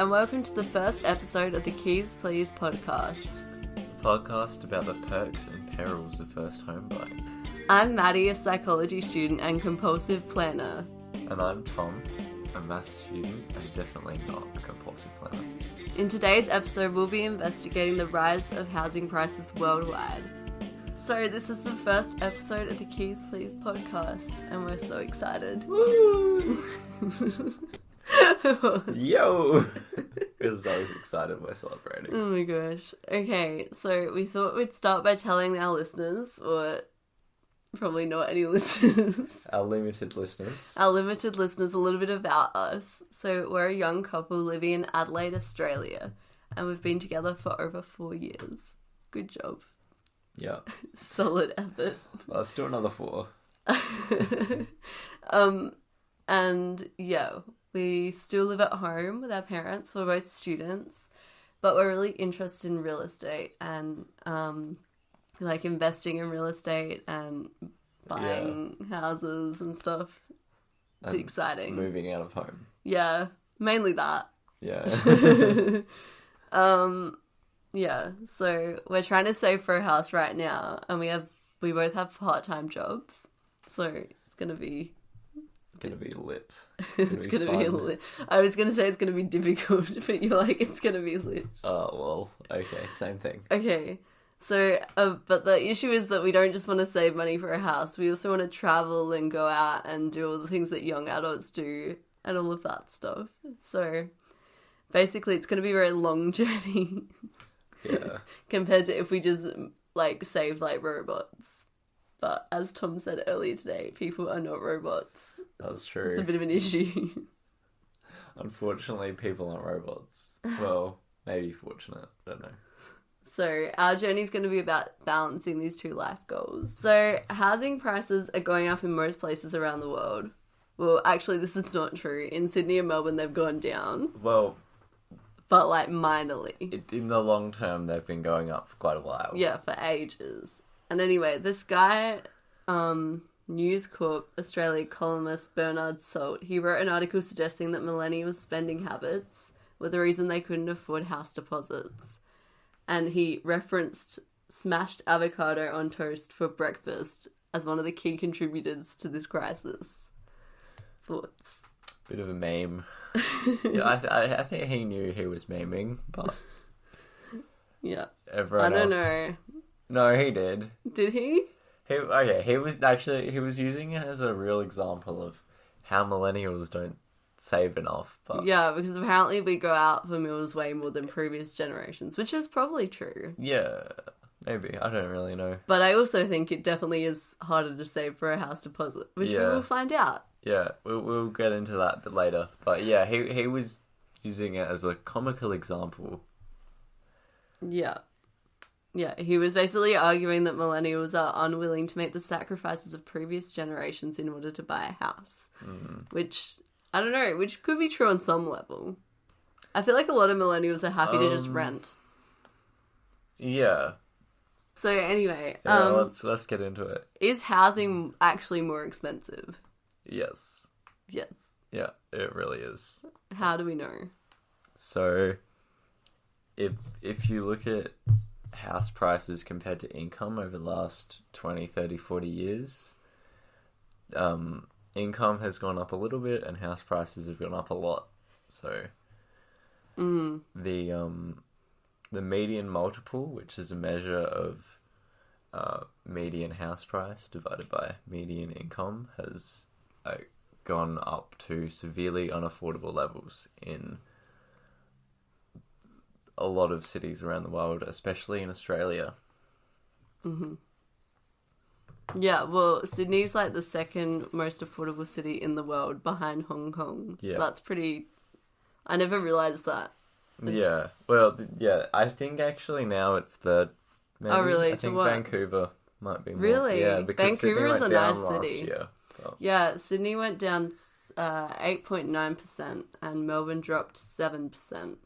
and welcome to the first episode of the Keys Please podcast. A podcast about the perks and perils of first home buying. I'm Maddy, a psychology student and compulsive planner. And I'm Tom, a maths student and definitely not a compulsive planner. In today's episode, we'll be investigating the rise of housing prices worldwide. So this is the first episode of the Keys Please podcast, and we're so excited. Woo! Yo! Because I was excited, we're celebrating. Oh my gosh. Okay, so we thought we'd start by telling our listeners, or probably not any listeners. Our limited listeners. Our limited listeners, a little bit about us. So we're a young couple living in Adelaide, Australia, and we've been together for over 4 years. Good job. Yeah. Solid effort. Let's do another 4. And yeah, we still live at home with our parents. We're both students, but we're really interested in real estate and like investing in real estate and buying houses and stuff. It's And exciting. Moving out of home. Yeah, mainly that. Yeah. Yeah, so we're trying to save for a house right now, and we both have part-time jobs, so it's gonna be lit. it's gonna be lit. I was gonna say it's gonna be difficult, but you're like, it's gonna be lit. Oh, well, okay, same thing. Okay, so but the issue is that we don't just want to save money for a house, we also want to travel and go out and do all the things that young adults do and all of that stuff. So basically it's gonna be a very long journey. Yeah. Compared to if we just like saved like robots. But as Tom said earlier today, people are not robots. That's true. It's a bit of an issue. Unfortunately, people aren't robots. Well, maybe fortunate. I don't know. So our journey is going to be about balancing these two life goals. So housing prices are going up in most places around the world. Well, actually, this is not true. In Sydney and Melbourne, they've gone down. Well, but like minorly. in the long term, they've been going up for quite a while. Yeah, for ages. And anyway, this guy, News Corp Australia columnist Bernard Salt, he wrote an article suggesting that millennials' spending habits were the reason they couldn't afford house deposits. And he referenced smashed avocado on toast for breakfast as one of the key contributors to this crisis. Thoughts? Bit of a meme. Yeah, I think he knew he was memeing, but yeah, everyone I don't else... know. No, he did. Did he? He was using it as a real example of how millennials don't save enough. But yeah, because apparently we go out for meals way more than previous generations, which is probably true. yeah, maybe, I don't really know. But I also think it definitely is harder to save for a house deposit, which we will find out. Yeah, we'll get into that a bit later. But yeah, he was using it as a comical example. Yeah. Yeah, he was basically arguing that millennials are unwilling to make the sacrifices of previous generations in order to buy a house. Which, I don't know, which could be true on some level. I feel like a lot of millennials are happy to just rent. Yeah. So anyway, let's get into it. Is housing actually more expensive? Yes. Yes. Yeah, it really is. How do we know? So, if you look at house prices compared to income over the last 20, 30, 40 years, income has gone up a little bit and house prices have gone up a lot. So, the median multiple, which is a measure of median house price divided by median income, has gone up to severely unaffordable levels in a lot of cities around the world, especially in Australia. Mm-hmm. Yeah, well, Sydney's like the second most affordable city in the world behind Hong Kong. So that's pretty... I never realised that. Yeah, well, yeah, I think actually now it's third. Maybe. Oh, really? I think Vancouver might be more. Really? Yeah, because Vancouver is a nice city. Year, so. Yeah, Sydney went down 8.9% and Melbourne dropped 7%.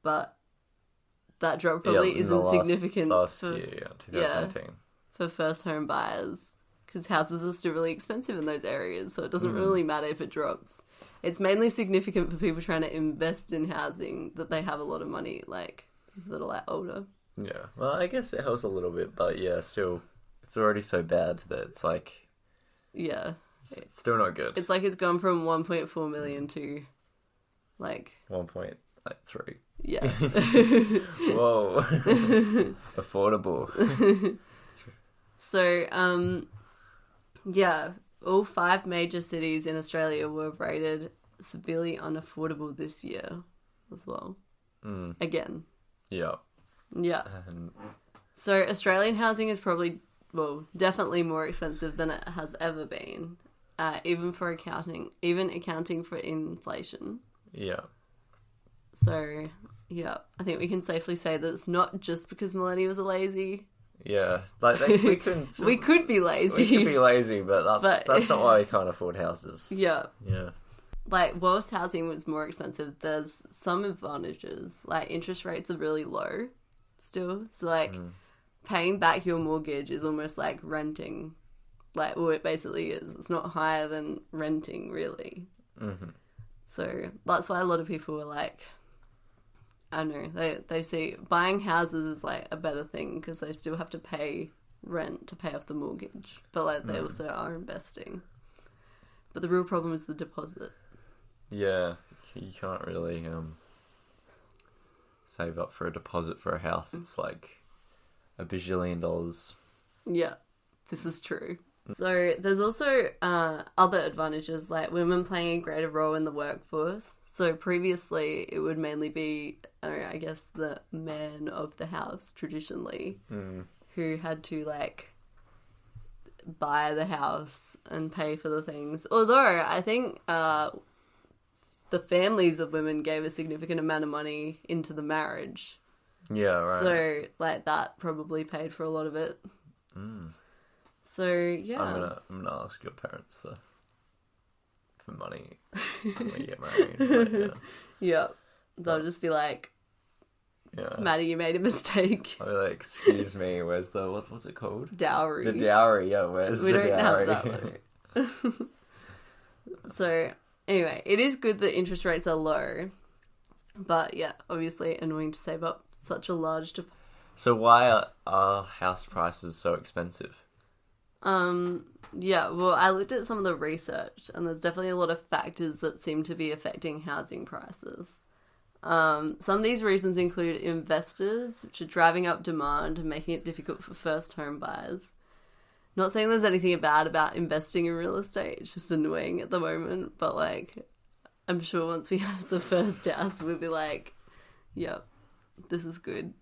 But that drop probably isn't significant last year, 2018. for first home buyers. because houses are still really expensive in those areas, so it doesn't really matter if it drops. It's mainly significant for people trying to invest in housing that they have a lot of money, like, that are, like, older. Yeah. Well, I guess it helps a little bit, but yeah, still, it's already so bad that it's like... Yeah. It's still not good. It's like it's gone from 1.4 million to, like... 1.3. Yeah. Whoa. Affordable. So, yeah, all 5 major cities in Australia were rated severely unaffordable this year as well. Again. Yeah. Yeah. So Australian housing is probably, well, definitely more expensive than it has ever been, even accounting for inflation. Yeah. So, yeah, I think we can safely say that it's not just because millennials are lazy. Yeah, like we couldn't. We could be lazy. We could be lazy, but that's not why we can't afford houses. Yeah. Yeah. Like, whilst housing was more expensive, there's some advantages. Like, interest rates are really low still. So, like, paying back your mortgage is almost like renting. Like, well, it basically is. It's not higher than renting, really. Mm-hmm. So, that's why a lot of people are like... I don't know, they see buying houses as, like, a better thing because they still have to pay rent to pay off the mortgage. But, like, they also are investing. But the real problem is the deposit. Yeah, you can't really save up for a deposit for a house. It's like $1 bajillion. Yeah, this is true. So there's also other advantages, like women playing a greater role in the workforce. So previously it would mainly be, I guess, the man of the house traditionally who had to, like, buy the house and pay for the things. Although I think the families of women gave a significant amount of money into the marriage. Yeah, right. So, like, that probably paid for a lot of it. So, yeah. I'm gonna ask your parents for money when we get married. But, yeah. Yeah. They'll just be like, Maddy, you made a mistake. I'll be like, excuse me, where's the, what's it called? Dowry. The dowry, yeah, where's the dowry? We don't have that one. So, anyway, it is good that interest rates are low. But, yeah, obviously annoying to save up such a large deposit. So why are house prices so expensive? Yeah, well, I looked at some of the research, and there's definitely a lot of factors that seem to be affecting housing prices. Some of these reasons include investors, which are driving up demand and making it difficult for first home buyers. Not saying there's anything bad about investing in real estate, it's just annoying at the moment, but, like, I'm sure once we have the first house, we'll be like, yep, this is good.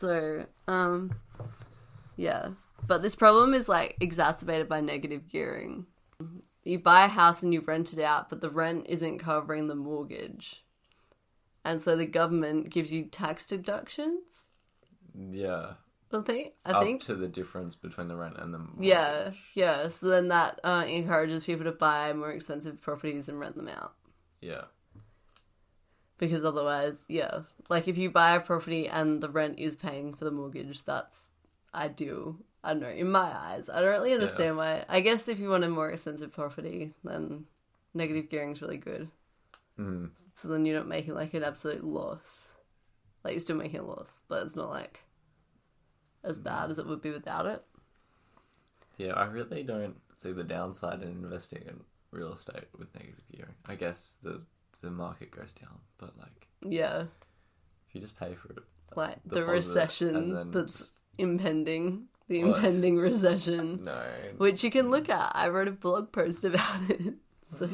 So, yeah. But this problem is, like, exacerbated by negative gearing. You buy a house and you rent it out, but the rent isn't covering the mortgage. And so the government gives you tax deductions. Yeah. I think. Up to the difference between the rent and the mortgage. Yeah. So then that encourages people to buy more expensive properties and rent them out. Yeah. Because otherwise, yeah. Like, if you buy a property and the rent is paying for the mortgage, that's ideal. I don't know, in my eyes. I don't really understand why. I guess if you want a more expensive property, then negative gearing's really good. So then you're not making, like, an absolute loss. Like, you're still making a loss, but it's not, like, as bad as it would be without it. Yeah, I really don't see the downside in investing in real estate with negative gearing. I guess the market goes down, but, like... Yeah. If you just pay for it... Like, the recession that's impending... The impending recession. No. Which you can look at. I wrote a blog post about it. So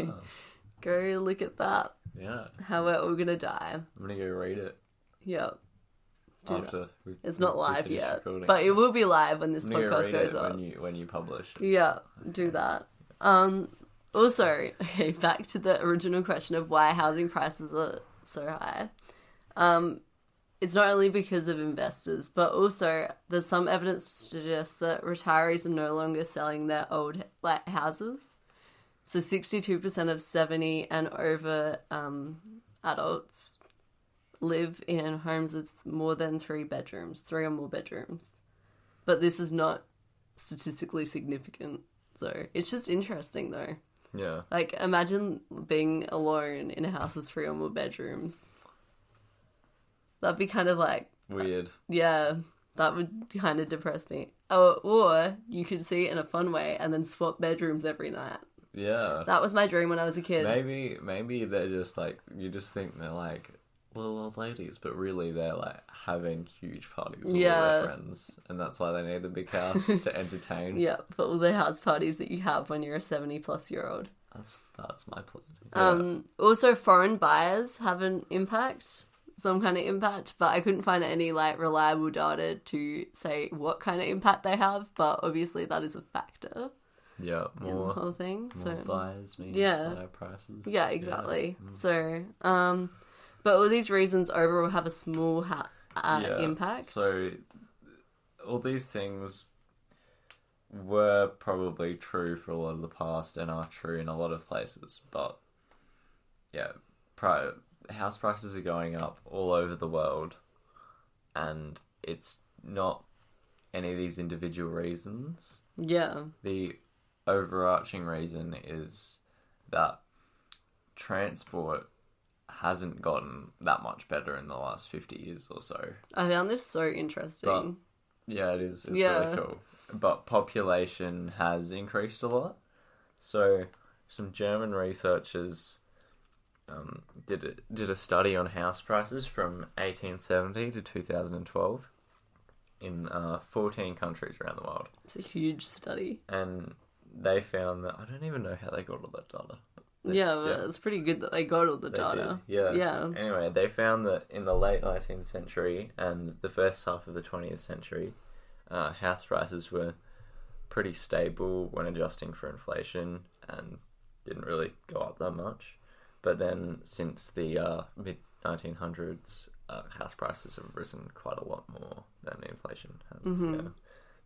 go look at that. Yeah. How we're all going to die. I'm going to go read it. Yeah. It's not live yet. Recording. But it will be live when this podcast goes up. When you publish. Yeah, do that. Also, okay, back to the original question of why housing prices are so high. It's not only because of investors, but also there's some evidence to suggest that retirees are no longer selling their old, like, houses. So 62% of 70 and over adults live in homes with more than 3 bedrooms, 3 or more bedrooms. But this is not statistically significant. So it's just interesting though. Yeah. Like, imagine being alone in a house with 3 or more bedrooms. That'd be kind of like... Weird. Yeah, that would kind of depress me. Or you could see it in a fun way and then swap bedrooms every night. Yeah. That was my dream when I was a kid. Maybe they're just like, you just think they're like little old ladies, but really they're like having huge parties with all their friends, and that's why they need the big house to entertain. Yeah, for all the house parties that you have when you're a 70-plus-year-old. That's my plan. Yeah. Also, foreign buyers have an impact, some kind of impact, but I couldn't find any like reliable data to say what kind of impact they have. But obviously, that is a factor. Yeah, more in the whole thing. More so buyers means higher prices. Yeah, exactly. Yeah. So, but all these reasons overall have a small impact. So, all these things were probably true for a lot of the past and are true in a lot of places. But, yeah, house prices are going up all over the world, and it's not any of these individual reasons. Yeah. The overarching reason is that transport hasn't gotten that much better in the last 50 years or so. I found this so interesting. But, yeah, it is. It's really cool. But population has increased a lot. So some German researchers did a study on house prices from 1870 to 2012 in 14 countries around the world. It's a huge study. And they found that... I don't even know how they got all that data. But it's pretty good that they got all the data. Yeah. Anyway, they found that in the late 19th century and the first half of the 20th century, house prices were pretty stable when adjusting for inflation and didn't really go up that much. But then since the mid-1900s, house prices have risen quite a lot more than inflation has. Mm-hmm. Yeah.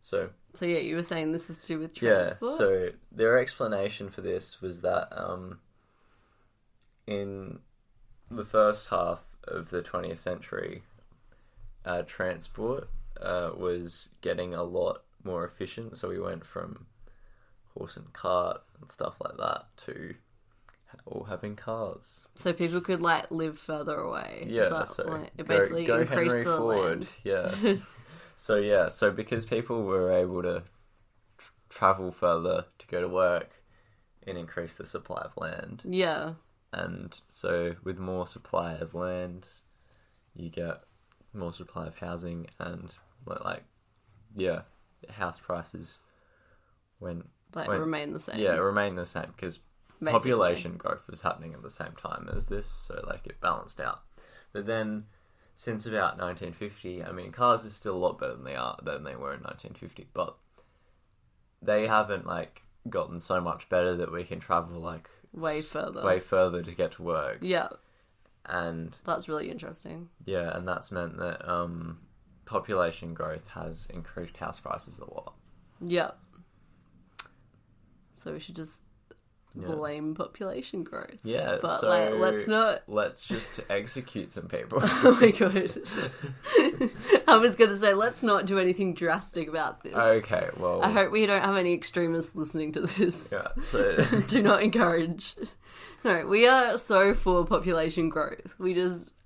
So yeah, you were saying this is to do with transport? Yeah, so their explanation for this was that in the first half of the 20th century, transport was getting a lot more efficient. So we went from horse and cart and stuff like that to all having cars. So people could like live further away. Yeah, that, so like, it basically go increased Henry the Ford. land. Yeah. So because people were able to travel further to go to work, it increased the supply of land. Yeah. And so with more supply of land, you get more supply of housing, and house prices remain the same. Yeah, remain the same because population growth was happening at the same time as this, so it balanced out. But then, since about 1950, I mean, cars are still a lot better than they were in 1950, but they haven't gotten so much better that we can travel way further to get to work. Yeah, and that's really interesting. Yeah, and that's meant that population growth has increased house prices a lot. Yeah. So we should just blame population growth. Yeah, but so let's not. Let's just execute some people. Oh my god! I was gonna say let's not do anything drastic about this. Okay, well, I hope we don't have any extremists listening to this. Yeah, so do not encourage. No, we are so for population growth.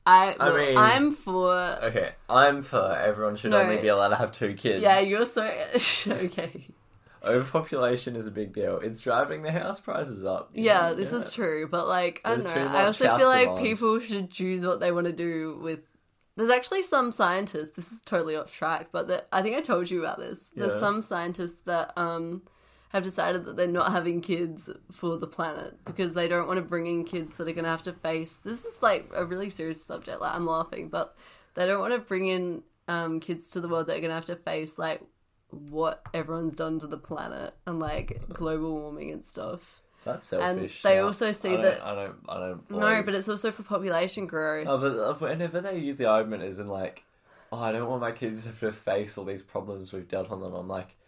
I'm for. Okay, I'm for everyone should only be allowed to have 2 kids. Yeah, you're so okay. Overpopulation is a big deal. It's driving the house prices up. Yeah, this is true. But I don't know. I also feel like people should choose what they want to do with... There's actually some scientists, this is totally off track, but I think I told you about this. Yeah. There's some scientists that have decided that they're not having kids for the planet because they don't want to bring in kids that are going to have to face... This is a really serious subject. I'm laughing, but they don't want to bring in kids to the world that are going to have to face what everyone's done to the planet and global warming and stuff. That's selfish. And they also see that I don't no, but it's also for population growth. Oh, but whenever they use the argument as in I don't want my kids to have to face all these problems we've dealt on them, I'm like,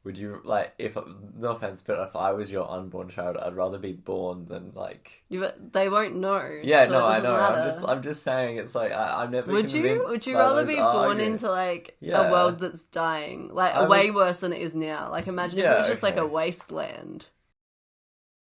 would you, like, if, no offense, but if I was your unborn child, I'd rather be born than, like... They won't know. Yeah, so no, it I doesn't know. matter. I'm just saying, it's like, I'm never Would convinced you by rather those be born arguments. into, like, Yeah. a world that's dying? Like, I way would- worse than it is now. Like, imagine if it Yeah, was just, like, a okay. wasteland.